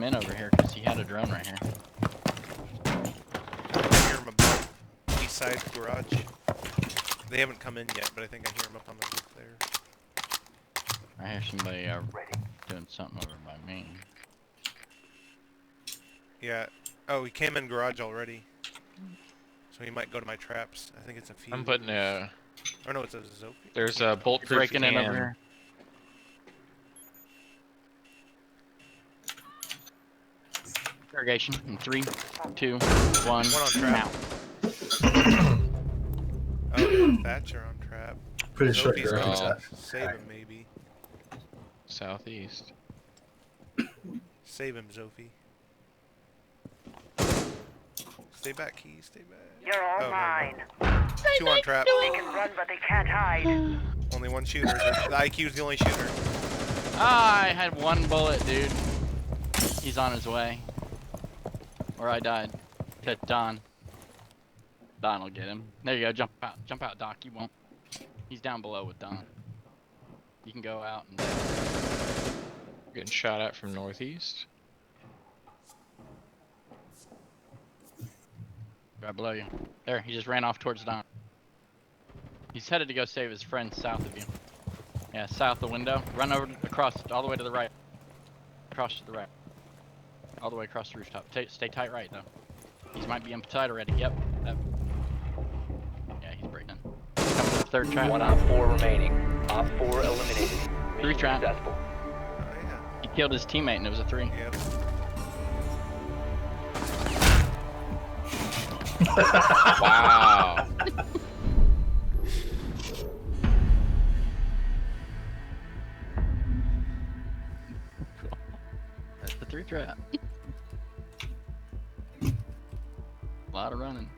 come in over here because he had a drone right here. I hear him above east side garage. They haven't come in yet, but I think I hear him up on the roof there. I hear somebody doing something over by me. Yeah. Oh, he came in garage already. So he might go to my traps. I think it's a few. I'm putting a. Or no, it's a Zophie. There's a bulletproof Breaking in over cam. here. Interrogation in 3, 2, 1. One on trap. Now. Oh, Thatcher on trap. Pretty sure Zophie's you're gonna right. save him, maybe. Southeast. Save him, Zophie. Stay back, Keys. Stay back. You're all Oh, mine. Two on trap. They can run, but they can't hide. Only one shooter. The IQ's the only shooter. Ah, I had one bullet, dude. He's on his way. Or I died. To Don. Don will get him. There you go. Jump out, Doc. You won't. He's down below with Don. You can go out and. Getting shot at from northeast. Right below you. There, he just ran off towards Don. He's headed to go save his friend south of you. Yeah, south the window. Run over across, all the way to the right. Across to the right. All the way across the rooftop. Stay tight right, though. He might be inside already. Yep. Yeah, he's breaking. Coming to the third trap. 1 op 4 remaining. Op 4 eliminated. 3 trap. Successful. Oh, yeah. He killed his teammate and it was a 3. Yep. Wow. That's the 3 trap. A lot of running.